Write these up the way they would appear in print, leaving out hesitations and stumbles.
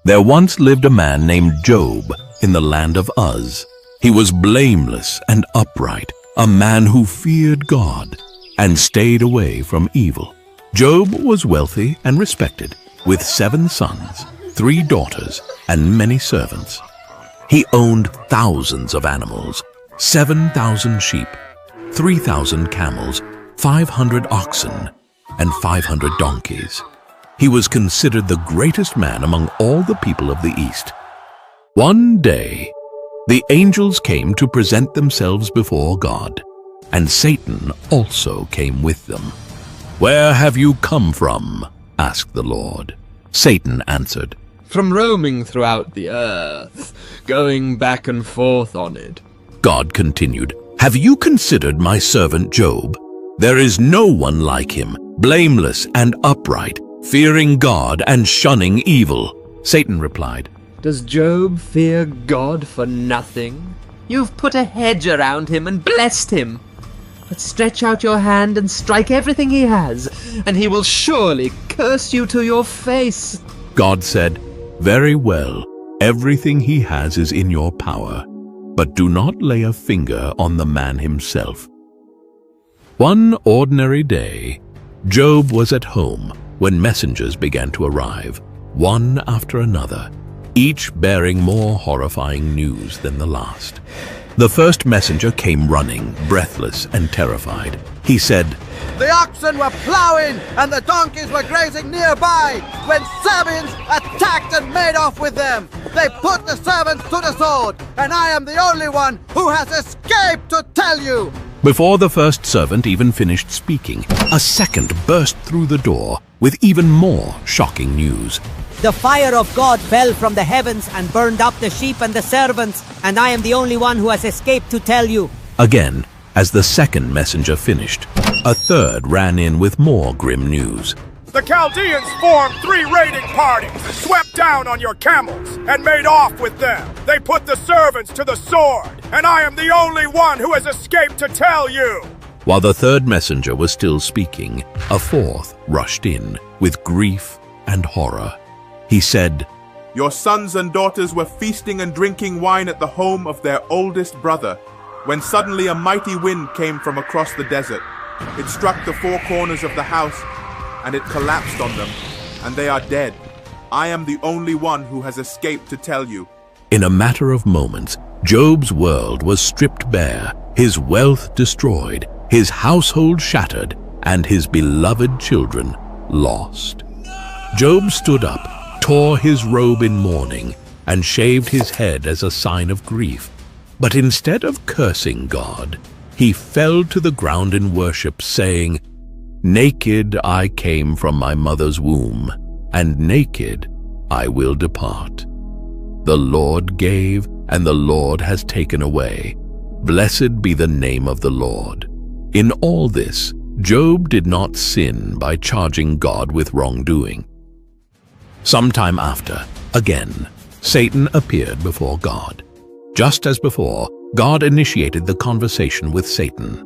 There once lived a man named Job in the land of Uz. He was blameless and upright, a man who feared God and stayed away from evil. Job was wealthy and respected, with 7 sons, 3 daughters, and many servants. He owned thousands of animals, 7,000 sheep, 3,000 camels, 500 oxen, and 500 donkeys. He was considered the greatest man among all the people of the East. One day, the angels came to present themselves before God, and Satan also came with them. "Where have you come from?" asked the Lord. Satan answered, "From roaming throughout the earth, going back and forth on it." God continued, "Have you considered my servant Job? There is no one like him, blameless and upright, fearing God and shunning evil." Satan replied, "Does Job fear God for nothing? You've put a hedge around him and blessed him. But stretch out your hand and strike everything he has, and he will surely curse you to your face." God said, "Very well, everything he has is in your power, but do not lay a finger on the man himself." One ordinary day, Job was at home when messengers began to arrive, one after another, each bearing more horrifying news than the last. The first messenger came running, breathless and terrified. He said, "The oxen were plowing and the donkeys were grazing nearby when servants attacked and made off with them. They put the servants to the sword, and I am the only one who has escaped to tell you." Before the first servant even finished speaking, a second burst through the door with even more shocking news. "The fire of God fell from the heavens and burned up the sheep and the servants, and I am the only one who has escaped to tell you." Again, as the second messenger finished, a third ran in with more grim news. "The Chaldeans formed 3 raiding parties, swept down on your camels, and made off with them. They put the servants to the sword, and I am the only one who has escaped to tell you." While the third messenger was still speaking, a fourth rushed in with grief and horror. He said, "Your sons and daughters were feasting and drinking wine at the home of their oldest brother, when suddenly a mighty wind came from across the desert. It struck the 4 corners of the house, and it collapsed on them, and they are dead. I am the only one who has escaped to tell you." In a matter of moments, Job's world was stripped bare, his wealth destroyed, his household shattered, and his beloved children lost. Job stood up, tore his robe in mourning, and shaved his head as a sign of grief. But instead of cursing God, he fell to the ground in worship, saying, "Naked I came from my mother's womb, and naked I will depart. The Lord gave, and the Lord has taken away. Blessed be the name of the Lord." In all this, Job did not sin by charging God with wrongdoing. Sometime after, again, Satan appeared before God. Just as before, God initiated the conversation with Satan.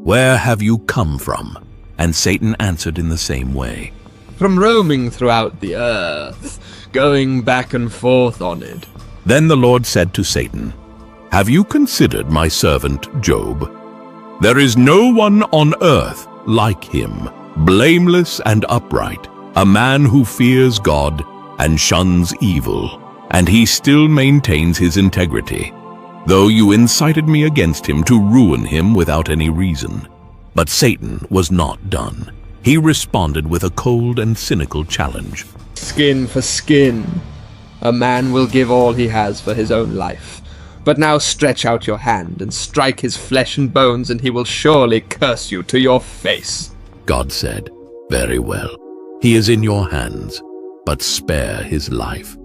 "Where have you come from?" And Satan answered in the same way. "From roaming throughout the earth, going back and forth on it." Then the Lord said to Satan, "Have you considered my servant Job? There is no one on earth like him, blameless and upright, a man who fears God and shuns evil, and he still maintains his integrity, though you incited me against him to ruin him without any reason." But Satan was not done. He responded with a cold and cynical challenge. "Skin for skin. A man will give all he has for his own life. But now stretch out your hand and strike his flesh and bones, and he will surely curse you to your face." God said, "Very well. He is in your hands, but spare his life."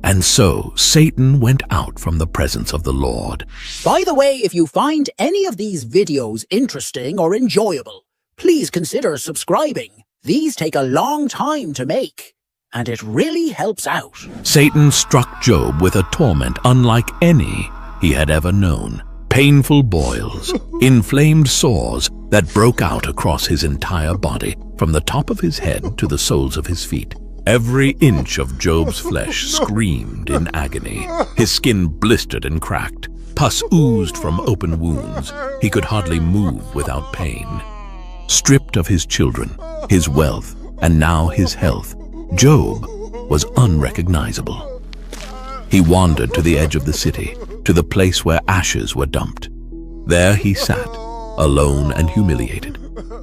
And so Satan went out from the presence of the Lord. By the way, if you find any of these videos interesting or enjoyable, please consider subscribing. These take a long time to make, and it really helps out. Satan struck Job with a torment unlike any he had ever known. Painful boils, inflamed sores that broke out across his entire body, from the top of his head to the soles of his feet. Every inch of Job's flesh screamed in agony. His skin blistered and cracked. Pus oozed from open wounds. He could hardly move without pain. Stripped of his children, his wealth, and now his health, Job was unrecognizable. He wandered to the edge of the city, to the place where ashes were dumped. There he sat, alone and humiliated.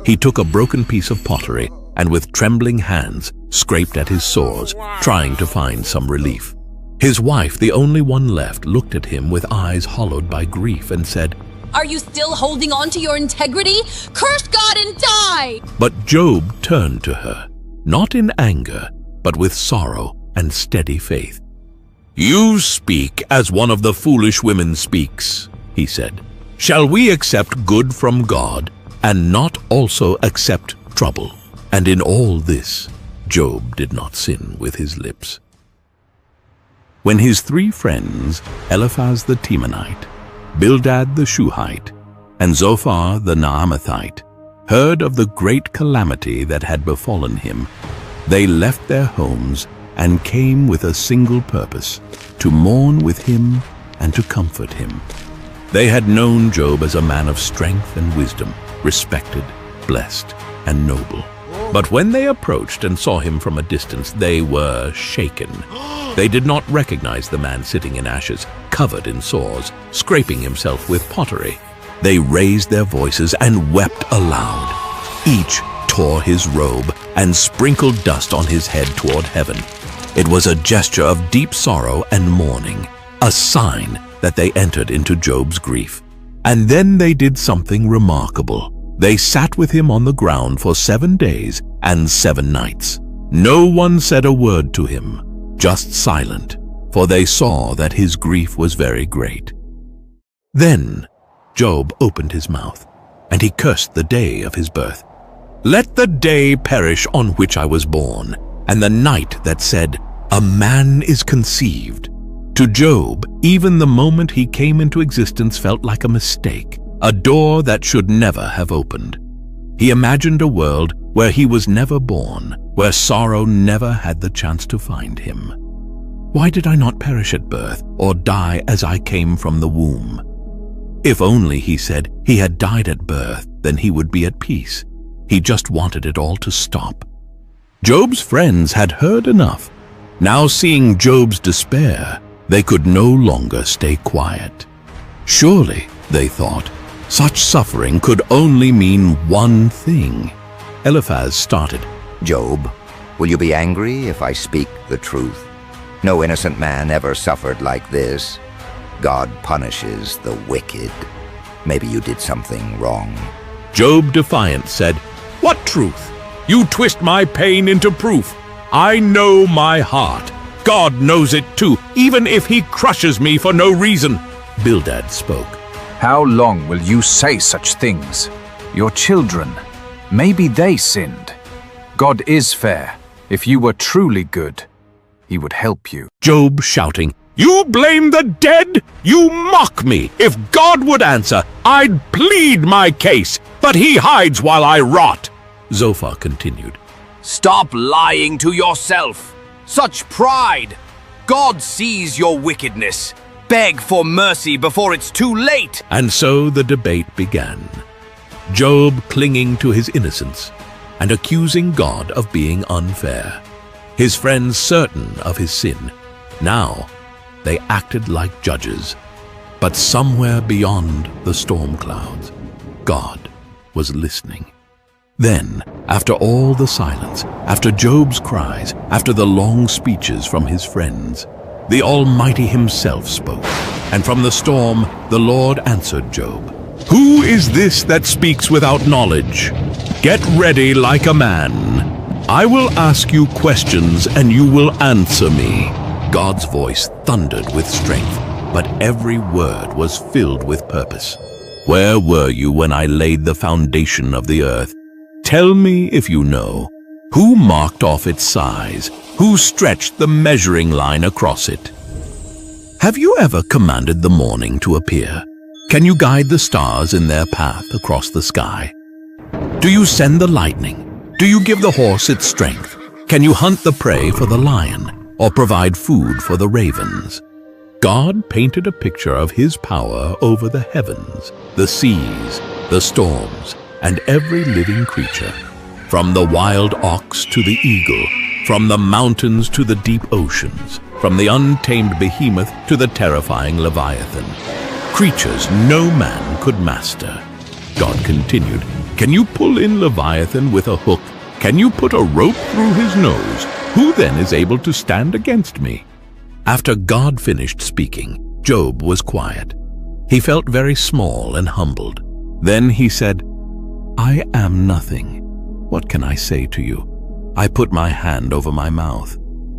He took a broken piece of pottery and with trembling hands scraped at his sores, trying to find some relief. His wife, the only one left, looked at him with eyes hollowed by grief and said, "Are you still holding on to your integrity? Curse God and die!" But Job turned to her, not in anger, but with sorrow and steady faith. "You speak as one of the foolish women speaks," he said. "Shall we accept good from God and not also accept trouble?" And in all this, Job did not sin with his lips. When his 3 friends, Eliphaz the Temanite, Bildad the Shuhite, and Zophar the Naamathite, heard of the great calamity that had befallen him, they left their homes and came with a single purpose, to mourn with him and to comfort him. They had known Job as a man of strength and wisdom, respected, blessed, and noble. But when they approached and saw him from a distance, they were shaken. They did not recognize the man sitting in ashes, covered in sores, scraping himself with pottery. They raised their voices and wept aloud. Each tore his robe and sprinkled dust on his head toward heaven. It was a gesture of deep sorrow and mourning, a sign that they entered into Job's grief. And then they did something remarkable. They sat with him on the ground for 7 days and 7 nights. No one said a word to him, just silent, for they saw that his grief was very great. Then Job opened his mouth, and he cursed the day of his birth. "Let the day perish on which I was born, and the night that said, 'A man is conceived.'" To Job, even the moment he came into existence felt like a mistake, a door that should never have opened. He imagined a world where he was never born, where sorrow never had the chance to find him. Why did I not perish at birth or die as I came from the womb? If only, he said, he had died at birth, then he would be at peace. He just wanted it all to stop. Job's friends had heard enough. Now, seeing Job's despair, they could no longer stay quiet. Surely, they thought, such suffering could only mean one thing. Eliphaz started. "Job, will you be angry if I speak the truth? No innocent man ever suffered like this. God punishes the wicked. Maybe you did something wrong." Job, defiant, said, "What truth? You twist my pain into proof. I know my heart. God knows it too, even if he crushes me for no reason." Bildad spoke. "How long will you say such things? Your children, maybe they sinned. God is fair. If you were truly good, he would help you." Job shouting, "You blame the dead? You mock me! If God would answer, I'd plead my case, but he hides while I rot." Zophar continued. "Stop lying to yourself. Such pride! God sees your wickedness. Beg for mercy before it's too late." And so the debate began. Job clinging to his innocence and accusing God of being unfair. His friends certain of his sin. Now they acted like judges. But somewhere beyond the storm clouds, God was listening. Then, after all the silence, after Job's cries, after the long speeches from his friends, the Almighty himself spoke, and from the storm the Lord answered Job. "Who is this that speaks without knowledge? Get ready like a man. I will ask you questions and you will answer me." God's voice thundered with strength, but every word was filled with purpose. "Where were you when I laid the foundation of the earth? Tell me if you know. Who marked off its size? Who stretched the measuring line across it? Have you ever commanded the morning to appear? Can you guide the stars in their path across the sky? Do you send the lightning? Do you give the horse its strength? Can you hunt the prey for the lion or provide food for the ravens? God painted a picture of his power over the heavens, the seas, the storms, and every living creature, from the wild ox to the eagle, from the mountains to the deep oceans, from the untamed behemoth to the terrifying leviathan. Creatures no man could master. God continued, "Can you pull in Leviathan with a hook? Can you put a rope through his nose? Who then is able to stand against me?" After God finished speaking, Job was quiet. He felt very small and humbled. Then he said, "I am nothing. What can I say to you? I put my hand over my mouth.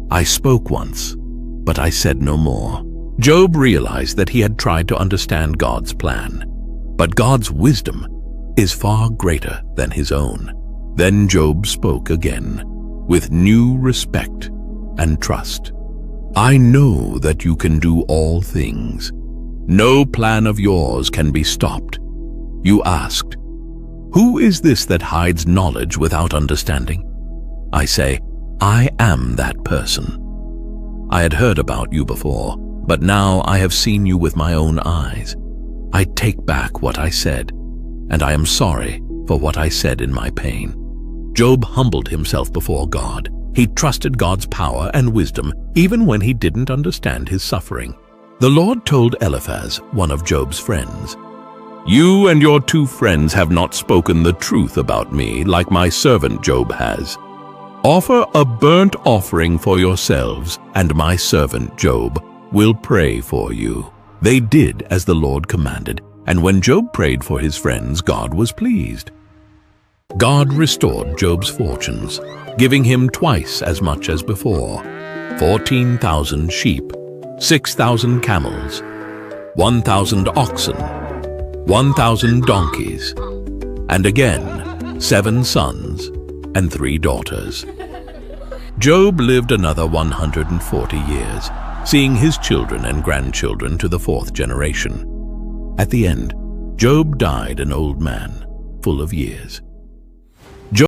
I spoke once, but I said no more." Job realized that he had tried to understand God's plan, but God's wisdom is far greater than his own. Then Job spoke again, with new respect and trust. "I know that you can do all things. No plan of yours can be stopped." You asked, "Who is this that hides knowledge without understanding?" I say, I am that person. I had heard about you before, but now I have seen you with my own eyes. I take back what I said, and I am sorry for what I said in my pain. Job humbled himself before God. He trusted God's power and wisdom even when he didn't understand his suffering. The Lord told Eliphaz, one of Job's friends, "You and your 2 friends have not spoken the truth about me like my servant Job has. Offer a burnt offering for yourselves, and my servant Job will pray for you." They did as the Lord commanded, and when Job prayed for his friends, God was pleased. God restored Job's fortunes, giving him twice as much as before: 14,000 sheep, 6,000 camels, 1,000 oxen, 1,000 donkeys, and again 7 sons and 3 daughters. Job lived another 140 years, seeing his children and grandchildren to the 4th generation. At the end, Job died an old man, full of years.